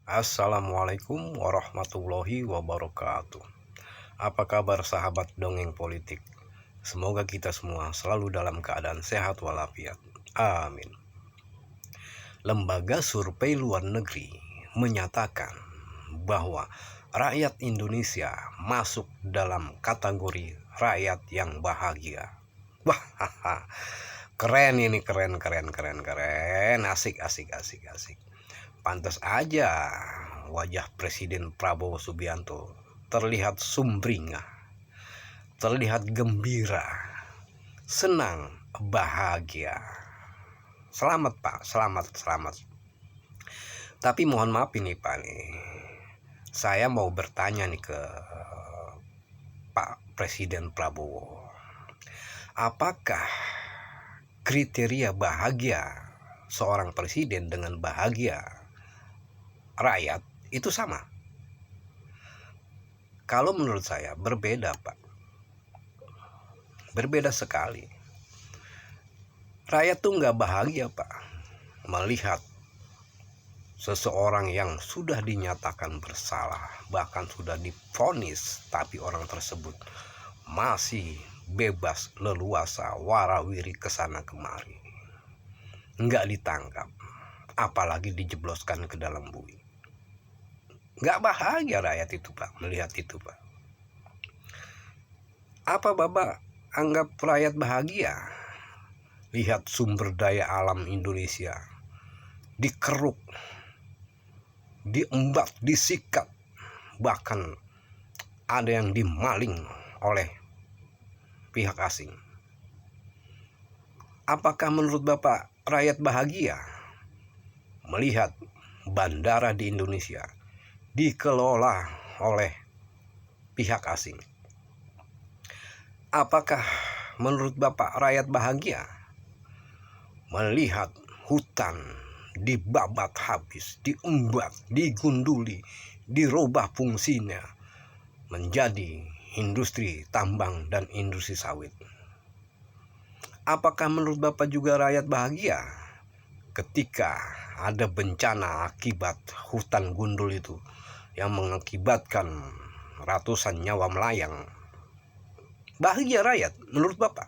Assalamualaikum warahmatullahi wabarakatuh. Apa kabar sahabat dongeng politik? Semoga kita semua selalu dalam keadaan sehat walafiat. Amin. Lembaga survei luar negeri menyatakan bahwa rakyat Indonesia masuk dalam kategori rakyat yang bahagia. Wah, keren ini, keren. Asik. Pantas aja wajah Presiden Prabowo Subianto terlihat sumringah, terlihat gembira, senang, bahagia. Selamat Pak, selamat. Tapi mohon maaf ini Pak nih, saya mau bertanya nih ke Pak Presiden Prabowo. Apakah kriteria bahagia seorang presiden dengan bahagia rakyat itu sama? Kalau menurut saya berbeda Pak, berbeda sekali. Rakyat tuh nggak bahagia Pak melihat seseorang yang sudah dinyatakan bersalah, bahkan sudah divonis, tapi orang tersebut masih bebas leluasa warawiri kesana kemari, nggak ditangkap, apalagi dijebloskan ke dalam bui. Nggak bahagia rakyat itu Pak melihat itu Pak. Apa Bapak anggap rakyat bahagia lihat sumber daya alam Indonesia dikeruk, diembat, disikat, bahkan ada yang dimaling oleh pihak asing? Apakah menurut Bapak rakyat bahagia melihat bandara di Indonesia dikelola oleh pihak asing? Apakah menurut Bapak rakyat bahagia melihat hutan dibabat habis, diembat, digunduli, dirubah fungsinya menjadi industri tambang dan industri sawit? Apakah menurut Bapak juga rakyat bahagia ketika ada bencana akibat hutan gundul itu yang mengakibatkan ratusan nyawa melayang? Bahagia rakyat menurut Bapak?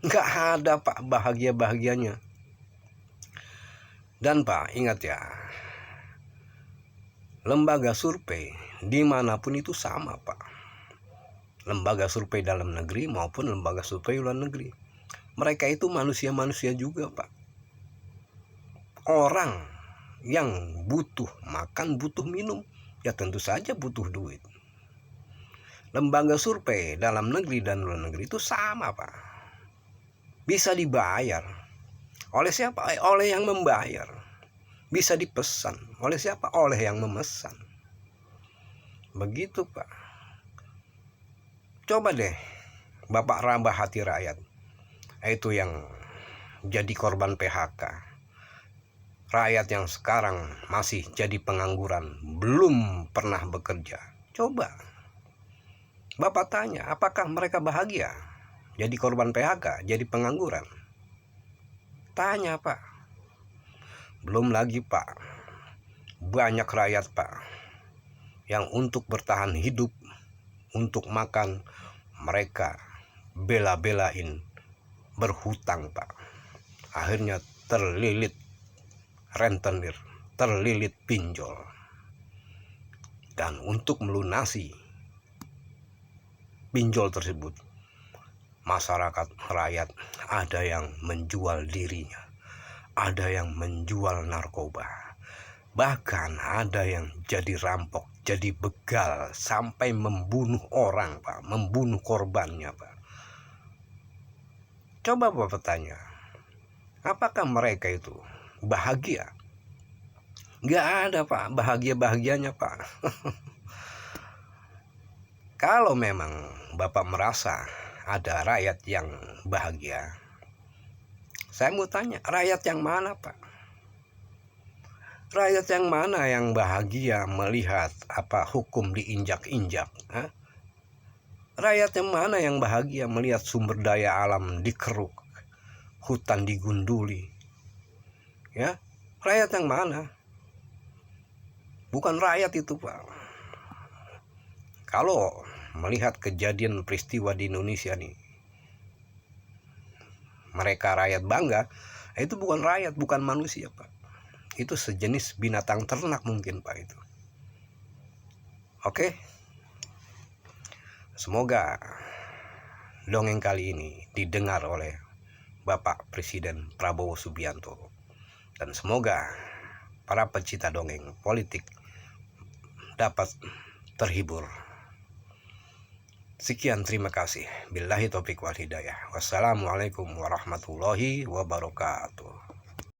Nggak ada Pak bahagia-bahagianya. Dan Pak ingat ya, lembaga survei dimanapun itu sama Pak. Lembaga survei dalam negeri maupun lembaga survei luar negeri, mereka itu manusia-manusia juga Pak. Orang yang butuh makan, butuh minum, ya tentu saja butuh duit. Lembaga survei dalam negeri dan luar negeri itu sama Pak. Bisa dibayar. Oleh siapa? Oleh yang membayar. Bisa dipesan. Oleh siapa? Oleh yang memesan. Begitu Pak. Coba deh Bapak rambah hati rakyat, itu yang jadi korban PHK, rakyat yang sekarang masih jadi pengangguran, belum pernah bekerja. Coba Bapak tanya, apakah mereka bahagia jadi korban PHK, jadi pengangguran? Tanya Pak. Belum lagi Pak, banyak rakyat Pak yang untuk bertahan hidup, untuk makan, mereka bela-belain berhutang Pak. Akhirnya terlilit rentenir, terlilit pinjol. Dan untuk melunasi pinjol tersebut, masyarakat rakyat ada yang menjual dirinya, ada yang menjual narkoba, bahkan ada yang jadi rampok, jadi begal, sampai membunuh orang Pak, membunuh korbannya Pak. Coba Bapak tanya, apakah mereka itu bahagia? Nggak ada Pak bahagia-bahagianya Pak. Kalau memang Bapak merasa ada rakyat yang bahagia, saya mau tanya, rakyat yang mana Pak? Rakyat yang mana yang bahagia melihat hukum diinjak-injak? Rakyat yang mana yang bahagia melihat sumber daya alam dikeruk, hutan digunduli? Ya, rakyat yang mana? bukan rakyat itu, Pak. Kalau melihat kejadian peristiwa di Indonesia nih, mereka rakyat bangga, itu bukan rakyat, bukan manusia, Pak. Itu sejenis binatang ternak mungkin, Pak, itu. Oke. Semoga dongeng kali ini didengar oleh Bapak Presiden Prabowo Subianto. Dan semoga para pecinta dongeng politik dapat terhibur. Sekian, terima kasih. Billahi taufiq wal hidayah. Wassalamualaikum warahmatullahi wabarakatuh.